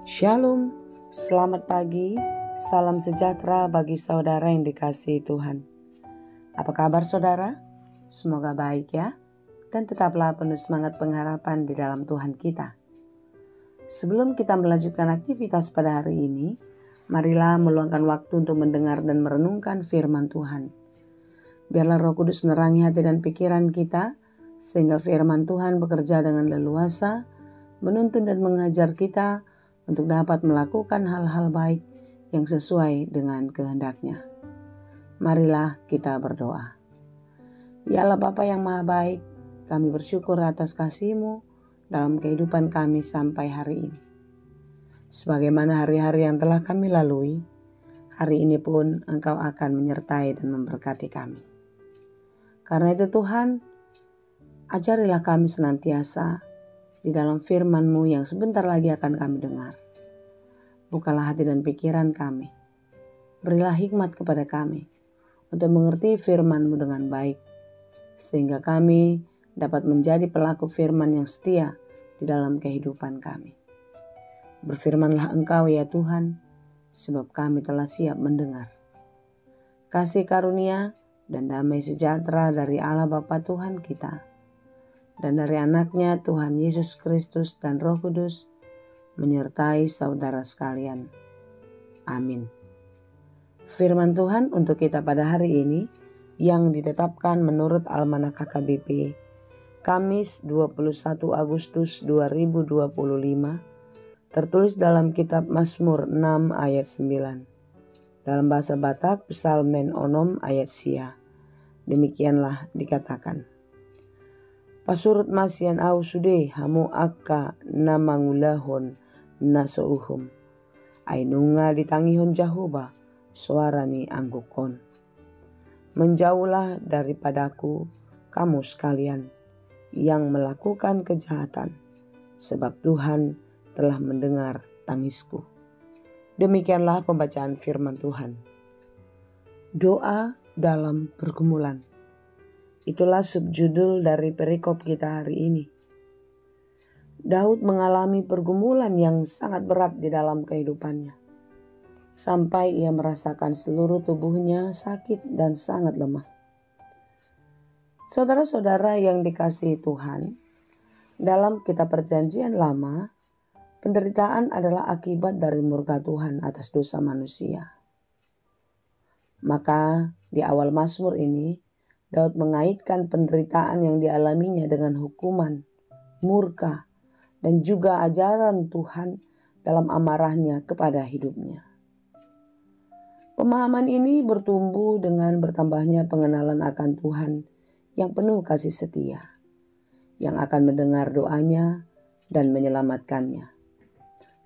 Shalom, selamat pagi, salam sejahtera bagi saudara yang dikasihi Tuhan. Apa kabar saudara? Semoga baik ya, dan tetaplah penuh semangat pengharapan di dalam Tuhan kita. Sebelum kita melanjutkan aktivitas pada hari ini, marilah meluangkan waktu untuk mendengar dan merenungkan firman Tuhan. Biarlah Roh Kudus menerangi hati dan pikiran kita, sehingga firman Tuhan bekerja dengan leluasa, menuntun dan mengajar kita untuk dapat melakukan hal-hal baik yang sesuai dengan kehendak-Nya. Marilah kita berdoa. Ya Allah Bapa yang Maha Baik, kami bersyukur atas kasih-Mu dalam kehidupan kami sampai hari ini. Sebagaimana hari-hari yang telah kami lalui, hari ini pun Engkau akan menyertai dan memberkati kami. Karena itu Tuhan, ajarilah kami senantiasa di dalam firman-Mu yang sebentar lagi akan kami dengar. Bukalah hati dan pikiran kami. Berilah hikmat kepada kami untuk mengerti firman-Mu dengan baik, sehingga kami dapat menjadi pelaku firman yang setia di dalam kehidupan kami. Berfirmanlah Engkau ya Tuhan, sebab kami telah siap mendengar. Kasih karunia dan damai sejahtera dari Allah Bapa Tuhan kita, dan dari anaknya Tuhan Yesus Kristus dan Roh Kudus menyertai saudara sekalian. Amin. Firman Tuhan untuk kita pada hari ini yang ditetapkan menurut Almanak KKBP Kamis 21 Agustus 2025 tertulis dalam kitab Mazmur 6 ayat 9. Dalam bahasa Batak Psalmen onom ayat sia. Demikianlah dikatakan. Pasurut masian au sude hamu akka namangulahon nasouhum. Ainunga ditangihon Jahoba suarani anggukon. Menjauhlah daripadaku kamu sekalian yang melakukan kejahatan, sebab Tuhan telah mendengar tangisku. Demikianlah pembacaan firman Tuhan. Doa dalam pergumulan. Itulah subjudul dari perikop kita hari ini. Daud mengalami pergumulan yang sangat berat di dalam kehidupannya. Sampai ia merasakan seluruh tubuhnya sakit dan sangat lemah. Saudara-saudara yang dikasihi Tuhan, dalam kitab Perjanjian Lama, penderitaan adalah akibat dari murka Tuhan atas dosa manusia. Maka di awal Mazmur ini, Daud mengaitkan penderitaan yang dialaminya dengan hukuman, murka, dan juga ajaran Tuhan dalam amarahnya kepada hidupnya. Pemahaman ini bertumbuh dengan bertambahnya pengenalan akan Tuhan yang penuh kasih setia, yang akan mendengar doanya dan menyelamatkannya.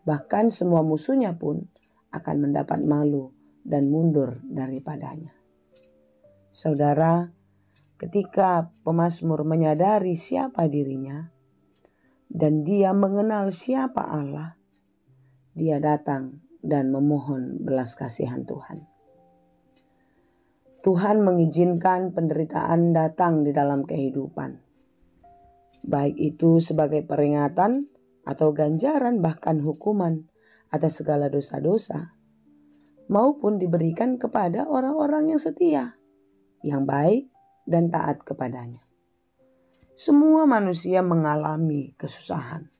Bahkan semua musuhnya pun akan mendapat malu dan mundur daripadanya. Saudara, ketika pemazmur menyadari siapa dirinya dan dia mengenal siapa Allah, dia datang dan memohon belas kasihan Tuhan. Tuhan mengizinkan penderitaan datang di dalam kehidupan, baik itu sebagai peringatan atau ganjaran bahkan hukuman atas segala dosa-dosa, maupun diberikan kepada orang-orang yang setia, yang baik dan taat kepadanya. Semua manusia mengalami kesusahan.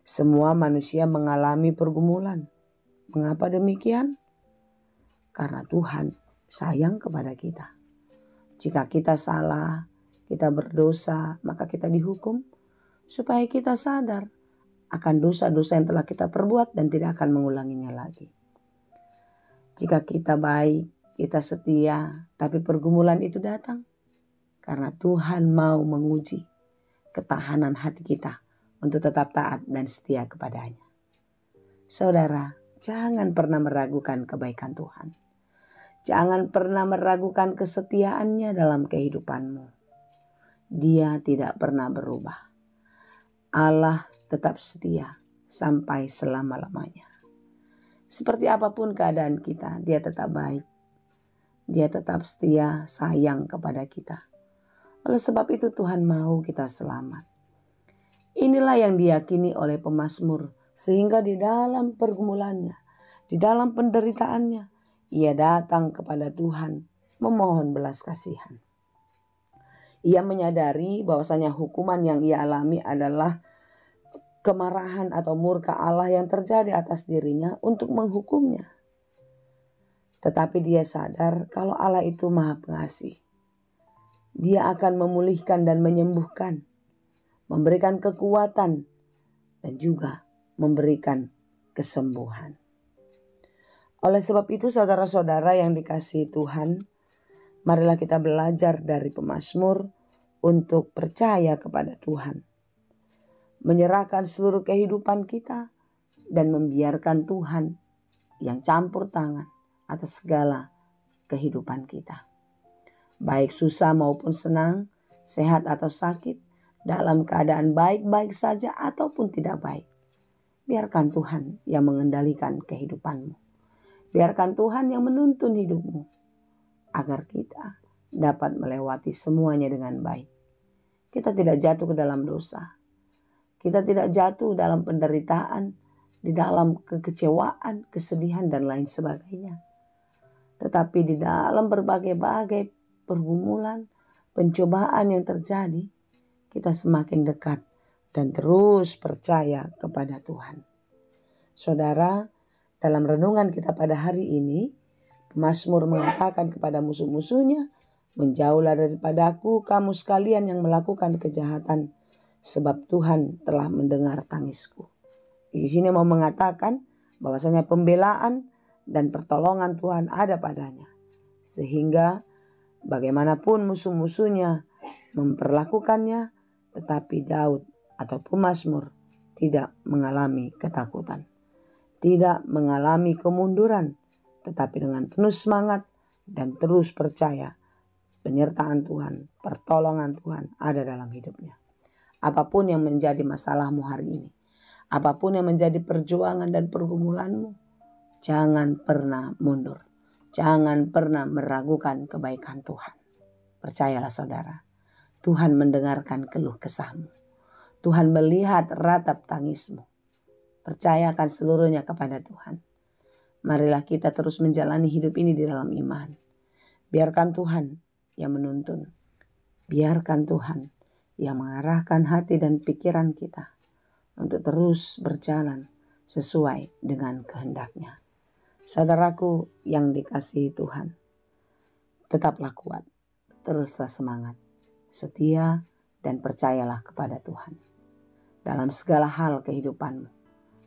Semua manusia mengalami pergumulan. Mengapa demikian? Karena Tuhan sayang kepada kita. Jika kita salah, kita berdosa, maka kita dihukum supaya kita sadar akan dosa-dosa yang telah kita perbuat dan tidak akan mengulanginya lagi. Jika kita baik, kita setia, tapi pergumulan itu datang karena Tuhan mau menguji ketahanan hati kita untuk tetap taat dan setia kepadanya. Saudara, jangan pernah meragukan kebaikan Tuhan. Jangan pernah meragukan kesetiaannya dalam kehidupanmu. Dia tidak pernah berubah. Allah tetap setia sampai selama-lamanya. Seperti apapun keadaan kita, dia tetap baik. Dia tetap setia, sayang kepada kita. Oleh sebab itu Tuhan mau kita selamat. Inilah yang diyakini oleh pemazmur sehingga di dalam pergumulannya, di dalam penderitaannya, ia datang kepada Tuhan memohon belas kasihan. Ia menyadari bahwasanya hukuman yang ia alami adalah kemarahan atau murka Allah yang terjadi atas dirinya untuk menghukumnya. Tetapi dia sadar kalau Allah itu Maha Pengasih. Dia akan memulihkan dan menyembuhkan, memberikan kekuatan, dan juga memberikan kesembuhan. Oleh sebab itu saudara-saudara yang dikasihi Tuhan, marilah kita belajar dari pemazmur untuk percaya kepada Tuhan. Menyerahkan seluruh kehidupan kita dan membiarkan Tuhan yang campur tangan atas segala kehidupan kita. Baik susah maupun senang, sehat atau sakit, dalam keadaan baik-baik saja ataupun tidak baik. Biarkan Tuhan yang mengendalikan kehidupanmu. Biarkan Tuhan yang menuntun hidupmu agar kita dapat melewati semuanya dengan baik. Kita tidak jatuh ke dalam dosa. Kita tidak jatuh dalam penderitaan, di dalam kekecewaan, kesedihan, dan lain sebagainya. Tetapi di dalam berbagai-bagai pergumulan, pencobaan yang terjadi, kita semakin dekat dan terus percaya kepada Tuhan. Saudara, dalam renungan kita pada hari ini, pemazmur mengatakan kepada musuh-musuhnya, "Menjauhlah daripadaku kamu sekalian yang melakukan kejahatan, sebab Tuhan telah mendengar tangisku." Di sini mau mengatakan bahwasanya pembelaan dan pertolongan Tuhan ada padanya. Sehingga bagaimanapun musuh-musuhnya memperlakukannya, tetapi Daud atau pemazmur tidak mengalami ketakutan, tidak mengalami kemunduran, tetapi dengan penuh semangat dan terus percaya penyertaan Tuhan, pertolongan Tuhan ada dalam hidupnya. Apapun yang menjadi masalahmu hari ini, apapun yang menjadi perjuangan dan pergumulanmu, jangan pernah mundur. Jangan pernah meragukan kebaikan Tuhan. Percayalah saudara, Tuhan mendengarkan keluh kesahmu. Tuhan melihat ratap tangismu. Percayakan seluruhnya kepada Tuhan. Marilah kita terus menjalani hidup ini di dalam iman. Biarkan Tuhan yang menuntun. Biarkan Tuhan yang mengarahkan hati dan pikiran kita untuk terus berjalan sesuai dengan kehendak-Nya. Saudaraku yang dikasihi Tuhan, tetaplah kuat, teruslah semangat, setia, dan percayalah kepada Tuhan. Dalam segala hal kehidupanmu,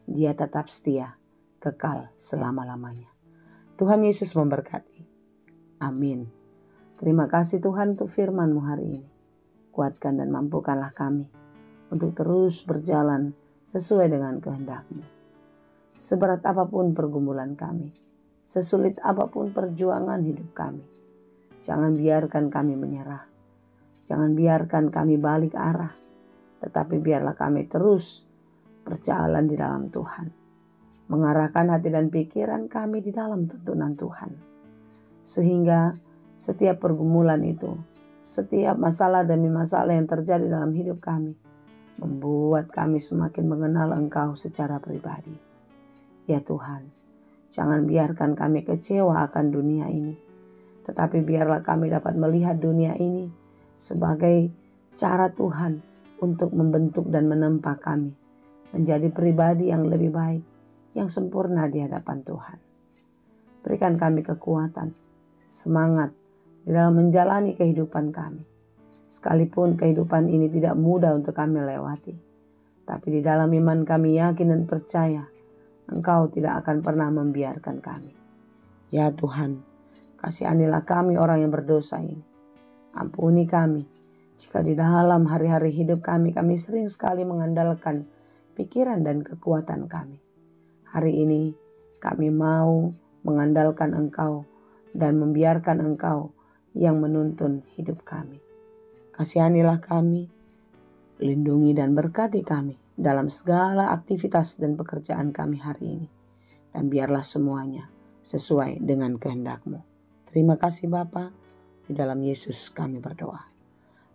Dia tetap setia, kekal selama-lamanya. Tuhan Yesus memberkati. Amin. Terima kasih Tuhan untuk firman-Mu hari ini. Kuatkan dan mampukanlah kami untuk terus berjalan sesuai dengan kehendak-Mu. Seberat apapun pergumulan kami, sesulit apapun perjuangan hidup kami, jangan biarkan kami menyerah. Jangan biarkan kami balik arah, tetapi biarlah kami terus berjalan di dalam Tuhan. Mengarahkan hati dan pikiran kami di dalam tuntunan Tuhan. Sehingga setiap pergumulan itu, setiap masalah demi masalah yang terjadi dalam hidup kami, membuat kami semakin mengenal Engkau secara pribadi. Ya Tuhan, jangan biarkan kami kecewa akan dunia ini, tetapi biarlah kami dapat melihat dunia ini sebagai cara Tuhan untuk membentuk dan menempa kami menjadi pribadi yang lebih baik, yang sempurna di hadapan Tuhan. Berikan kami kekuatan, semangat di dalam menjalani kehidupan kami. Sekalipun kehidupan ini tidak mudah untuk kami lewati, tapi di dalam iman kami yakin dan percaya Engkau tidak akan pernah membiarkan kami. Ya Tuhan, kasihanilah kami orang yang berdosa ini. Ampuni kami jika di dalam hari-hari hidup kami sering sekali mengandalkan pikiran dan kekuatan kami. Hari ini kami mau mengandalkan Engkau dan membiarkan Engkau yang menuntun hidup kami. Kasihanilah kami, lindungi dan berkati kami dalam segala aktivitas dan pekerjaan kami hari ini. Dan biarlah semuanya sesuai dengan kehendak-Mu. Terima kasih Bapa, di dalam Yesus kami berdoa.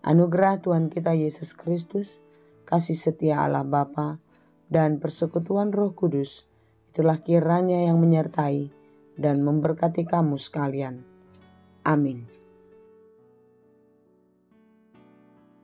Anugerah Tuhan kita Yesus Kristus, kasih setia Allah Bapa, dan persekutuan Roh Kudus, itulah kiranya yang menyertai dan memberkati kamu sekalian. Amin.